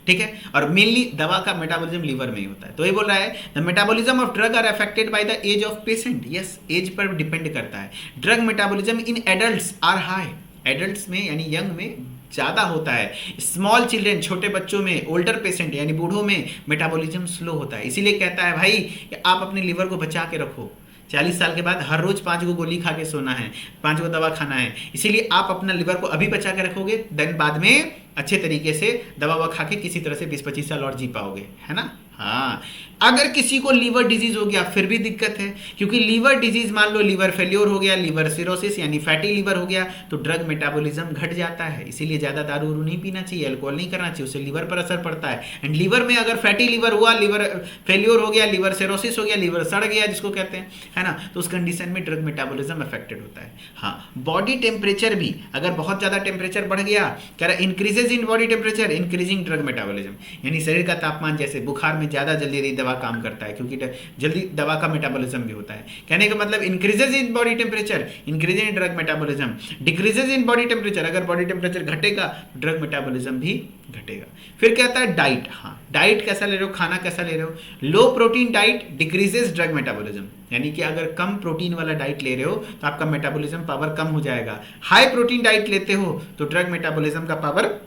Speaker 1: ठीक है, और मेनली दवा का मेटाबॉलिज्म लीवर में ही होता है। तो ये बोल रहा है the metabolism of drug are affected by the age of patient. Yes, age पर डिपेंड करता है। Drug metabolism in adults are high, adults में यानी यंग में ज़्यादा होता है। स्मॉल चिल्ड्रेन, छोटे बच्चों में, ओल्डर पेशेंट यानी बूढ़ों में मेटाबॉलिज्म स्लो होता है। इसीलिए कहता है भाई कि आप अपने लीवर को बचा के रखो, 40 साल के बाद हर रोज 5 गो गोली खा के सोना है, 5 गो दवा खाना है। इसीलिए आप अपना लिवर को अभी बचा के रखोगे, देन बाद में अच्छे तरीके से दवा खा के किसी तरह से 20-25 साल और जी पाओगे, है ना। हाँ, अगर किसी को लीवर डिजीज हो गया फिर भी दिक्कत है, क्योंकि लीवर डिजीज मान लो लीवर फेल्योर हो गया, लीवर सिरोसिस यानी फैटी लीवर हो गया, तो ड्रग मेटाबॉलिज्म घट जाता है। इसीलिए ज़्यादा दारू वारू नहीं पीना चाहिए, अल्कोहल नहीं करना चाहिए, उससे लीवर पर असर पड़ता है। एंड लीवर में अगर फैटी लीवर हुआ, लीवर फेल्योर हो गया, लीवर सिरोसिस हो गया, लीवर सड़ गया जिसको कहते हैं, है ना, तो उस कंडीशन में ड्रग मेटाबॉलिज्म अफेक्टेड होता है। हाँ, बॉडी टेम्परेचर भी, अगर बहुत ज़्यादा टेम्परेचर बढ़ गया, कह रहा increases in body temperature increasing drug metabolism, यानी शरीर का तापमान जैसे बुखार में में ज़्यादा जल्दी दवा काम करता है, क्योंकि जल्दी दवा का मेटाबॉलिज्म भी होता है। कहने का मतलब increases in body temperature, increase in drug metabolism, decreases in body temperature, अगर बॉडी टेम्परेचर घटेगा ड्रग मेटाबॉलिज्म भी घटेगा। फिर कहता है डाइट, हाँ डाइट कैसा ले रहे हो, खाना कैसा ले रहे हो। Low protein diet decreases drug metabolism, यानी कि अगर कम प्रोटीन वाला डाइट ले रहे हो तो आपका मेटाबॉलिज्म पावर कम हो जाएगा। हाई प्रोटीन डाइट लेते हो तो ड्रग मेटाबॉलिज्म का पावर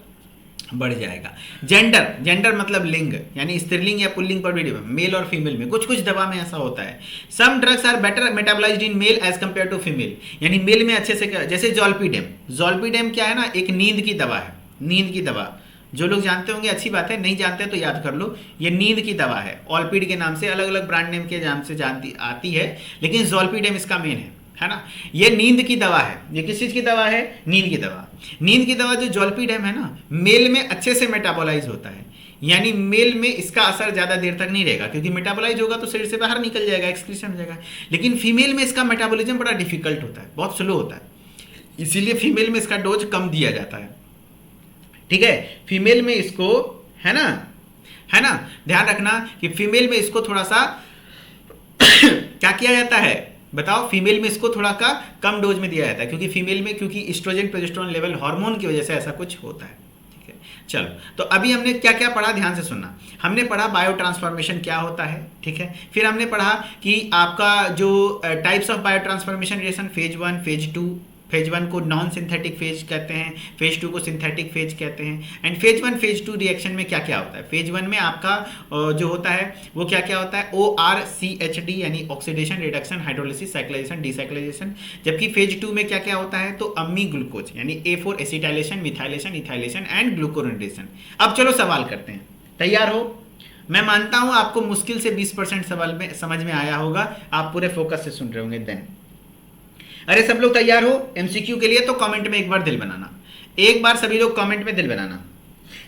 Speaker 1: बढ़ जाएगा। जेंडर, जेंडर मतलब लिंग, यानी स्त्रीलिंग या पुल्लिंग पर भी मेल और फीमेल में, कुछ कुछ दवा में ऐसा होता है। Some drugs are better metabolized in male age compare to female, यानी मेल में अच्छे से, जैसे जोल्पीडेम। जोल्पीडेम क्या है ना, एक नींद की दवा है, नींद की दवा। जो लोग जानते होंगे अच्छी बात है, नहीं जानते तो याद कर लो, ये नींद की दवा है। ऑलपीड के नाम से, अलग अलग ब्रांड नेम के नाम से जानती आती है, लेकिन जोल्पीडेम इसका मेन है ना। ये नींद की दवा है। ये किस चीज की दवा है, नींद की दवा। नींद की दवा जो जोल्पीडेम है ना, मेल में अच्छे से मेटाबोलाइज होता है, यानी मेल में इसका असर ज्यादा देर तक नहीं रहेगा, क्योंकि मेटाबोलाइज होगा तो शरीर से बाहर निकल जाएगा, एक्सक्रीशन हो जाएगा। लेकिन फीमेल में इसका मेटाबोलिज्म बड़ा डिफिकल्ट होता है, बहुत स्लो होता है, इसीलिए फीमेल में इसका डोज कम दिया जाता है। ठीक है, फीमेल में इसको, है ना, ध्यान रखना कि फीमेल में इसको थोड़ा सा क्या किया जाता है, बताओ। फीमेल में इसको थोड़ा का कम डोज में दिया जाता है, क्योंकि फीमेल में, क्योंकि एस्ट्रोजन प्रोजेस्टेरोन लेवल हार्मोन की वजह से ऐसा कुछ होता है। ठीक है, चलो, तो अभी हमने क्या क्या पढ़ा, ध्यान से सुनना। हमने पढ़ा बायो ट्रांसफॉर्मेशन क्या होता है, ठीक है। फिर हमने पढ़ा कि आपका जो types of bio transformation reaction, phase 1, phase 2। Phase 1 को नॉन सिंथेटिक फेज कहते हैं, फेज 2 को सिंथेटिक फेज कहते हैं। एंड फेज 1 फेज 2 रिएक्शन में क्या क्या होता है। फेज 1 में आपका जो होता है वो क्या क्या होता है, ORCHD यानी oxidation, reduction, hydrolysis, cyclization, decyclization. जबकि फेज 2 में क्या क्या होता है, तो अम्मी ग्लूकोज यानी A4 acetylation, methylation, ethylation and glucuronidation. अब चलो सवाल करते हैं, तैयार हो। मैं मानता हूं आपको मुश्किल से 20% सवाल में समझ में आया होगा, आप पूरे फोकस से सुन रहे होंगे। देन अरे सब लोग तैयार हो एमसीक्यू के लिए, तो कमेंट में एक बार दिल बनाना, एक बार सभी लोग कमेंट में दिल बनाना।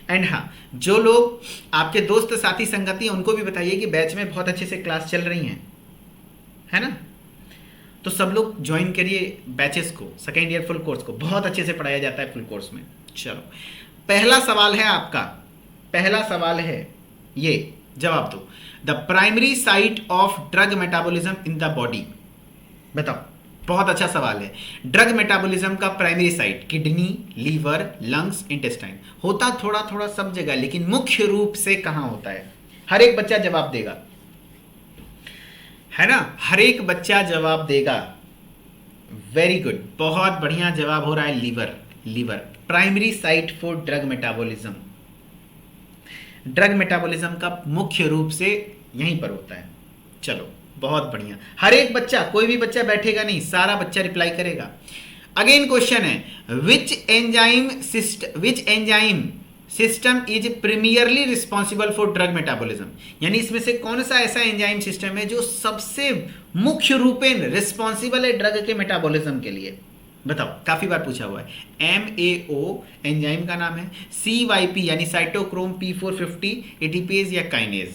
Speaker 1: एंड हाँ, जो लोग आपके दोस्त साथी संगति हैं उनको भी बताइए कि बैच में बहुत अच्छे से क्लास चल रही हैं, है ना। तो सब लोग ज्वाइन करिए बैचेस को, सेकेंड ईयर फुल कोर्स को, बहुत अच्छे से पढ़ाया जाता है फुल कोर्स में। चलो, पहला सवाल है आपका, पहला सवाल है ये, जवाब दो। The primary site of drug metabolism in the body, बताओ। बहुत अच्छा सवाल है। ड्रग मेटाबॉलिज्म का primary site kidney, liver, lungs, intestine. होता थोड़ा थोड़ा सब जगह, लेकिन मुख्य रूप से कहां होता है, हर एक बच्चा जवाब देगा, है ना, हर एक बच्चा जवाब देगा। वेरी गुड, बहुत बढ़िया जवाब हो रहा है, liver. Liver primary site for drug metabolism. Drug metabolism का मुख्य रूप से यहीं पर होता है। चलो, बहुत बढ़िया, हर एक बच्चा, कोई भी बच्चा बैठेगा नहीं, सारा बच्चा रिप्लाई करेगा। अगेन क्वेश्चन है, which enzyme system is primarily responsible for drug metabolism, यानी इसमें से कौन सा ऐसा एंजाइम सिस्टम है जो सबसे मुख्य रूपेण रिस्पॉन्सिबल है ड्रग के मेटाबॉलिज्म के लिए, बताओ। काफी बार पूछा हुआ है। MAO एंजाइम का नाम है, CYP यानी साइटोक्रोम P450 एटीपेज या काइनेज,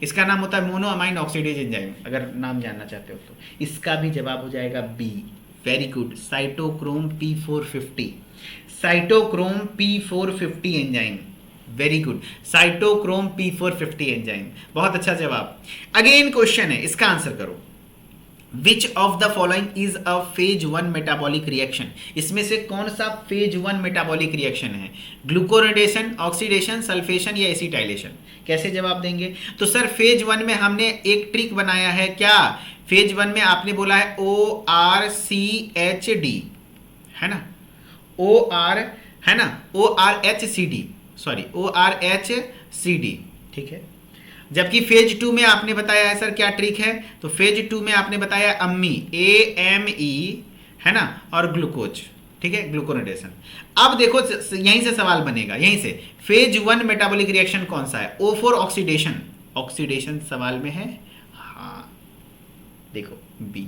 Speaker 1: इसका नाम होता है मोनोअमाइन ऑक्सीडेज एंजाइम, अगर नाम जानना चाहते हो तो। इसका भी जवाब हो जाएगा B। Very good, cytochrome P450, cytochrome P450 enzyme. Very good, cytochrome P450 enzyme, बहुत अच्छा जवाब। अगेन क्वेश्चन है, इसका आंसर करो। Which of the following is a phase 1 metabolic reaction, इसमें से कौन सा फेज 1 मेटाबॉलिक रिएक्शन है। ग्लूकोरोनेडेशन, ऑक्सीडेशन, सल्फेशन या एसिटाइलेशन। कैसे जवाब देंगे, तो सर फेज 1 में हमने एक ट्रिक बनाया है। क्या, फेज 1 में आपने बोला है ORCHD, है ना, ORHCD, ठीक है। जबकि फेज 2 में आपने बताया है, सर क्या ट्रिक है, तो फेज 2 में आपने बताया अम्मी, AME, है ना, और ग्लूकोज, ठीक है, ग्लूकोरोनेडेशन। अब देखो यहीं से सवाल बनेगा, यहीं से। फेज 1 मेटाबॉलिक रिएक्शन कौन सा है, O4 ऑक्सीडेशन, ऑक्सीडेशन सवाल में है, हाँ देखो B।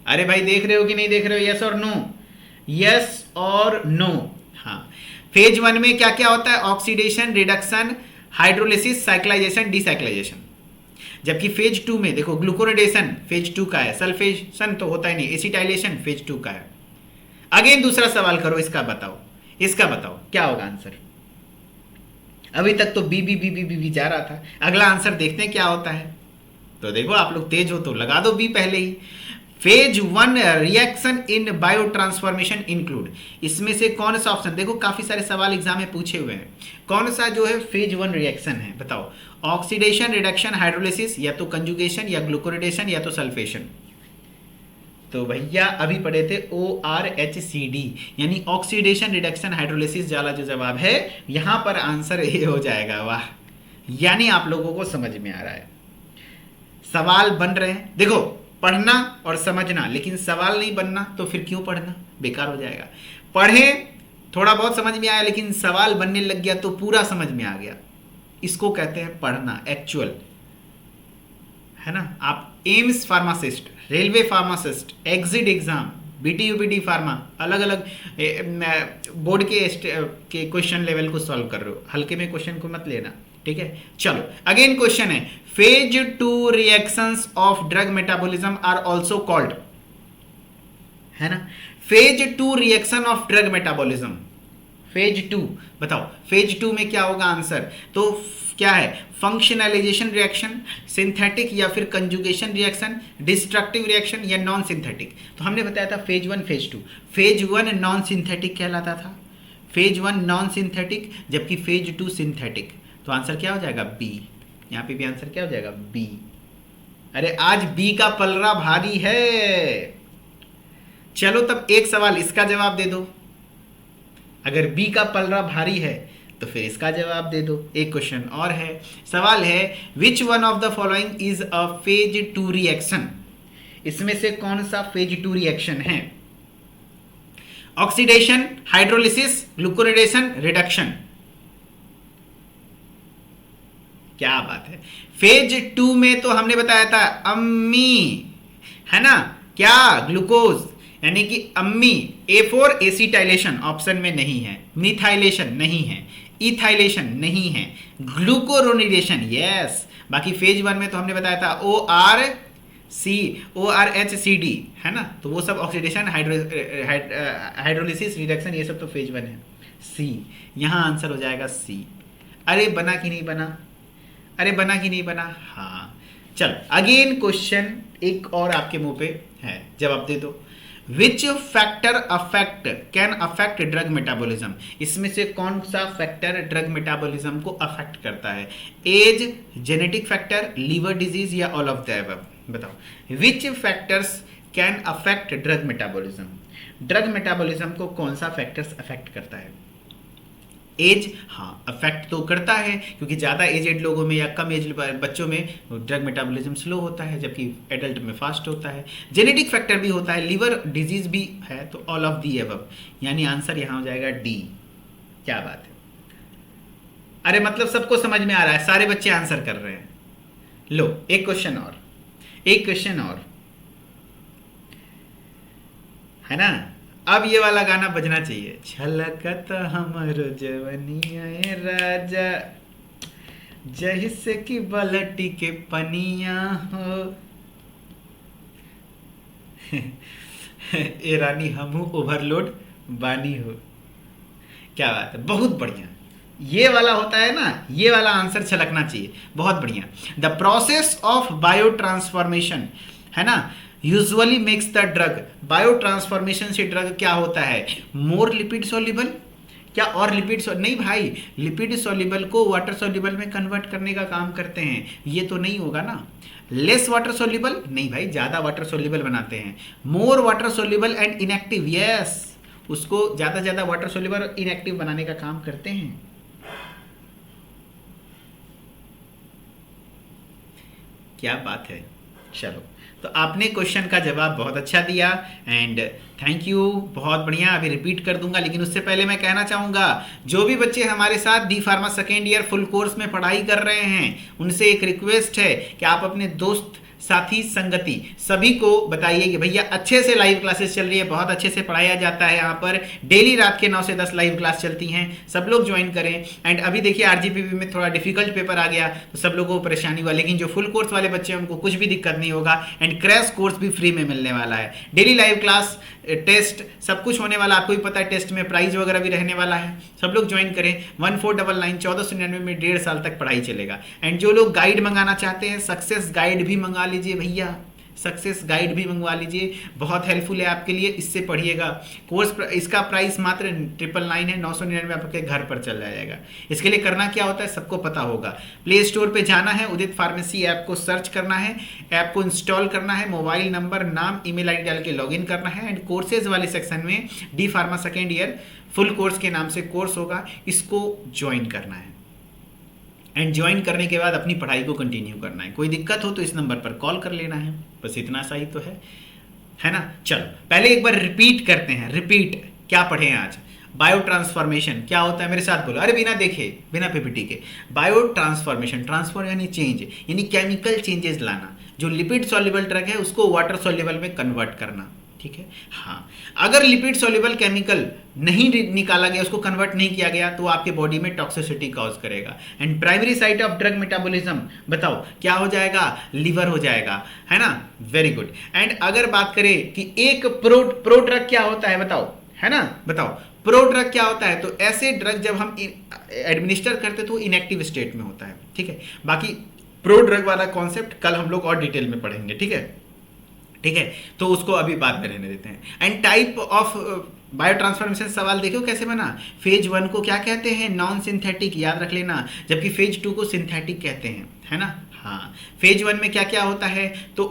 Speaker 1: अरे भाई देख रहे हो कि नहीं देख रहे हो, यस और नो, यस और नो। हाँ, फेज 1 में क्या क्या होता है, oxidation, reduction, hydrolysis, cyclization, decyclization. जबकि फेज 2 में देखो ग्लूकोरोनेडेशन फेज 2 का है, सल्फेशन तो होता ही नहीं, एसिटाइलेशन फेज 2 का है। अगेन दूसरा सवाल करो, इसका बताओ, इसका बताओ क्या होगा आंसर। अभी तक तो बी जा रहा था। अगला आंसर देखते हैं क्या होता है। तो देखो आप लोग तेज हो तो लगा दो बी पहले ही। Phase 1 reaction in biotransformation include, इसमें से कौन सा ऑप्शन, देखो काफी सारे सवाल एग्जाम में पूछे हुए हैं, कौन सा जो है फेज 1 रिएक्शन है बताओ। ऑक्सीडेशन, रिडक्शन, हाइड्रोलिसिस, या तो कंजुगेशन, या ग्लूकोनेडेशन, या तो सल्फेशन। तो भैया अभी पढ़े थे ORHCD, यानी ऑक्सीडेशन, रिडक्शन, हाइड्रोलिसिस वाला जो जवाब है यहां पर आंसर ये हो जाएगा। वाह, यानी आप लोगों को समझ में आ रहा है, सवाल बन रहे हैं। देखो पढ़ना और समझना, लेकिन सवाल नहीं बनना तो फिर क्यों पढ़ना, बेकार हो जाएगा। पढ़े थोड़ा बहुत समझ में आया, लेकिन सवाल बनने लग गया तो पूरा समझ में आ गया। इसको कहते हैं पढ़ना, एक्चुअल, है ना। आप AIIMS pharmacist, railway pharmacist, exit exam, BTUPD pharma, अलग अलग बोर्ड के क्वेश्चन लेवल को सॉल्व कर रहे हो, हल्के में क्वेश्चन को मत लेना, ठीक है। चलो अगेन क्वेश्चन है, phase 2 reactions of drug metabolism are also called, है ना। Phase 2 reaction of drug metabolism, phase 2 बताओ, फेज 2 में क्या होगा आंसर। तो क्या है, फंक्शनलाइजेशन रिएक्शन, सिंथेटिक या फिर कंजुगेशन रिएक्शन, डिस्ट्रक्टिव रिएक्शन, या नॉन सिंथेटिक। तो हमने बताया था phase 1 phase 2, phase 1 non synthetic कहलाता था, फेज 1 नॉन सिंथेटिक, जबकि फेज 2 सिंथेटिक। तो आंसर क्या हो जाएगा, बी। यहां पे भी आंसर क्या हो जाएगा, बी। अरे आज बी का पलड़ा भारी है। चलो तब एक सवाल इसका जवाब दे दो, अगर बी का पलड़ा भारी है तो फिर इसका जवाब दे दो। एक क्वेश्चन और है, सवाल है, which one of the following is a phase 2 reaction, इसमें से कौन सा फेज 2 रिएक्शन है। Oxidation, hydrolysis, glucuronidation, reduction. क्या बात है, फेज 2 में तो हमने बताया था अम्मी, है ना, क्या, ग्लूकोज, यानी कि अम्मी। A4 एसिटाइलेशन ऑप्शन में नहीं है, मिथाइलेशन नहीं है, इथाइलेशन नहीं है, ग्लूकोरोनिडेशन यस। बाकी फेज 1 में तो हमने बताया था ORHCD, है ना, तो वो सब ऑक्सीडेशन, हाइड्रोलिसिस, रिडक्शन, ये सब तो फेज 1 है। सी, यहां आंसर हो जाएगा सी। अरे बना कि नहीं बना, अरे बना कि नहीं बना, हाँ। चल अगेन क्वेश्चन एक और आपके मुंह पे है, जवाब दे दो। Which factor can affect drug metabolism, इसमें से कौन सा फैक्टर ड्रग मेटाबॉलिज्म को अफेक्ट करता है। Age, genetic factor, liver disease, या ऑल ऑफ द अबव। बताओ which factors can affect drug metabolism, drug metabolism को कौन सा फैक्टर्स अफेक्ट करता है। एज, हाँ अफेक्ट तो करता है, क्योंकि ज़्यादा एजेड लोगों में या कम एज बच्चों में ड्रग मेटाबॉलिज्म स्लो होता है, जबकि एडल्ट में फास्ट होता है। जेनेटिक फैक्टर भी होता है, लीवर डिजीज भी है, तो ऑल ऑफ दी अबव, यानी आंसर यहाँ हो जाएगा डी। क्या बात है, अरे मतलब सबको समझ में आ रहा है, सारे बच्चे आंसर कर रहे हैं। लो एक क्वेश्चन और, एक क्वेश्चन और, है ना। अब ये वाला गाना बजना चाहिए, छलकत हमर जवनिया राजा जहिसे की बलटी के पनिया हो ए रानी हमहू ओवरलोड बानी हो। क्या बात है, बहुत बढ़िया। ये वाला होता है ना, ये वाला आंसर छलकना चाहिए, बहुत बढ़िया। The process of bio transformation, है ना, usually makes the drug, bio transformation से ड्रग क्या होता है, मोर लिपिड सॉल्युबल, क्या और लिपिड नहीं भाई, लिपिड सॉल्युबल को वाटर सॉल्युबल में कन्वर्ट करने का काम करते हैं, ये तो नहीं होगा ना। लेस वाटर सॉल्युबल नहीं भाई, ज्यादा वाटर सॉल्युबल बनाते हैं। More water soluble and inactive, yes, उसको ज्यादा वाटर सॉल्युबल और इनएक्टिव बनाने का काम करते हैं। क्या बात है। चलो तो आपने क्वेश्चन का जवाब बहुत अच्छा दिया एंड थैंक यू, बहुत बढ़िया। अभी रिपीट कर दूंगा, लेकिन उससे पहले मैं कहना चाहूँगा जो भी बच्चे हमारे साथ D pharma second year full course में पढ़ाई कर रहे हैं, उनसे एक रिक्वेस्ट है कि आप अपने दोस्त, साथी, संगति सभी को बताइए कि भैया अच्छे से लाइव क्लासेस चल रही है, बहुत अच्छे से पढ़ाया जाता है यहाँ पर, डेली रात के 9 से 10 लाइव क्लास चलती हैं, सब लोग ज्वाइन करें। एंड अभी देखिए आरजीपीवी में थोड़ा डिफिकल्ट पेपर आ गया तो सब लोगों को परेशानी हुआ, लेकिन जो फुल कोर्स वाले बच्चे हैं उनको कुछ भी दिक्कत नहीं होगा एंड क्रैश कोर्स भी फ्री में मिलने वाला है। डेली लाइव क्लास टेस्ट सब कुछ होने वाला, आपको भी पता है टेस्ट में प्राइज वगैरह भी रहने वाला है। सब लोग ज्वाइन करें। 1499 1499 में 1.5 साल तक पढ़ाई चलेगा। एंड जो लोग गाइड मंगाना चाहते हैं, सक्सेस गाइड भी मंगा लीजिए भैया, सक्सेस गाइड भी मंगवा लीजिए, बहुत हेल्पफुल है आपके लिए, इससे पढ़िएगा। कोर्स इसका प्राइस मात्र 999 है, 999 आपके घर पर चल जाएगा। इसके लिए करना क्या होता है सबको पता होगा, प्ले स्टोर पे जाना है, उदित फार्मेसी ऐप को सर्च करना है, ऐप को इंस्टॉल करना है, मोबाइल नंबर, नाम, ईमेल आईडी डाल के लॉगिन करना है। एंड कोर्सेज वाले सेक्शन में D pharma second year full course के नाम से कोर्स होगा, इसको ज्वाइन करना है। एंड ज्वाइन करने के बाद अपनी पढ़ाई को कंटिन्यू करना है। कोई दिक्कत हो तो इस नंबर पर कॉल कर लेना है, बस इतना सा ही तो है ना। चलो पहले एक बार रिपीट करते हैं, रिपीट क्या पढ़े हैं आज। बायो ट्रांसफॉर्मेशन क्या होता है, मेरे साथ बोलो, अरे बिना देखे बिना पीपीटी के। बायो ट्रांसफॉर्मेशन, ट्रांसफॉर्म यानी चेंज, यानी केमिकल चेंजेस लाना, जो लिपिड सॉल्युबल ड्रग है उसको वाटर सॉल्युबल में कन्वर्ट करना, ठीक है। हाँ, अगर लिपिड सॉल्युबल केमिकल नहीं निकाला गया, उसको कन्वर्ट नहीं किया गया, तो आपके बॉडी में टॉक्सिसिटी कॉज करेगा। And primary site of drug metabolism बताओ क्या हो जाएगा, लिवर हो जाएगा, है ना। Very good. एंड अगर बात करें कि एक प्रो ड्रग क्या होता है बताओ, है ना, बताओ प्रो ड्रग क्या होता है। तो ऐसे ड्रग जब हम एडमिनिस्टर करते तो इनएक्टिव स्टेट में होता है, ठीक है। बाकी प्रो ड्रग वाला कॉन्सेप्ट कल हम लोग और डिटेल में पढ़ेंगे, ठीक है, ठीक है। तो उसको अभी बाद में रहने देते हैं। And type of bio transformation सवाल देखो कैसे बना। फेज 1 को क्या कहते हैं, नॉन सिंथेटिक, याद रख लेना, जबकि फेज 2 को सिंथेटिक कहते हैं, है ना। हाँ, फेज 1 में क्या क्या होता है, तो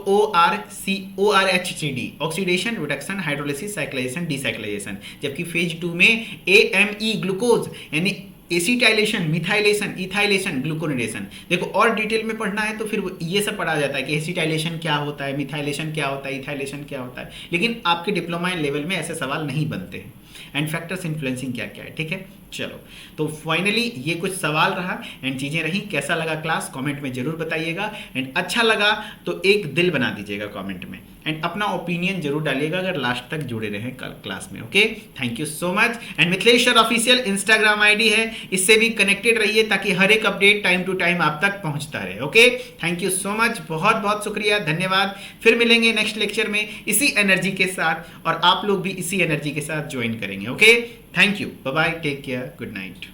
Speaker 1: ORHCD, oxidation, reduction, hydrolysis, cyclization, decyclization, जबकि फेज 2 में AME, ग्लूकोज यानी एसिटाइलेशन, मिथाइलेशन, इथाइलेशन, ग्लूकोनेडेशन। देखो और डिटेल में पढ़ना है तो फिर ये सब पढ़ा जाता है कि एसिटाइलेशन क्या होता है, मिथाइलेशन क्या होता है, इथाइलेशन क्या होता है, लेकिन आपके डिप्लोमा लेवल में ऐसे सवाल नहीं बनते हैं। एंड फैक्टर्स इन्फ्लुएंसिंग क्या क्या है, ठीक है। चलो तो फाइनली ये कुछ सवाल रहा एंड चीज़ें रही। कैसा लगा क्लास कमेंट में जरूर बताइएगा। एंड अच्छा लगा तो एक दिल बना दीजिएगा कमेंट में। एंड अपना ओपिनियन जरूर डालिएगा अगर लास्ट तक जुड़े रहे क्लास में। Okay, thank you so much. And Mithileshwar official Instagram ID है, इससे भी कनेक्टेड रहिए ताकि हर एक अपडेट टाइम टू टाइम आप तक पहुंचता रहे। Okay, thank you so much, बहुत बहुत शुक्रिया, धन्यवाद। फिर मिलेंगे नेक्स्ट लेक्चर में इसी एनर्जी के साथ, और आप लोग भी इसी एनर्जी के साथ ज्वाइन करेंगे। Okay, thank you, bye bye, take care, good night.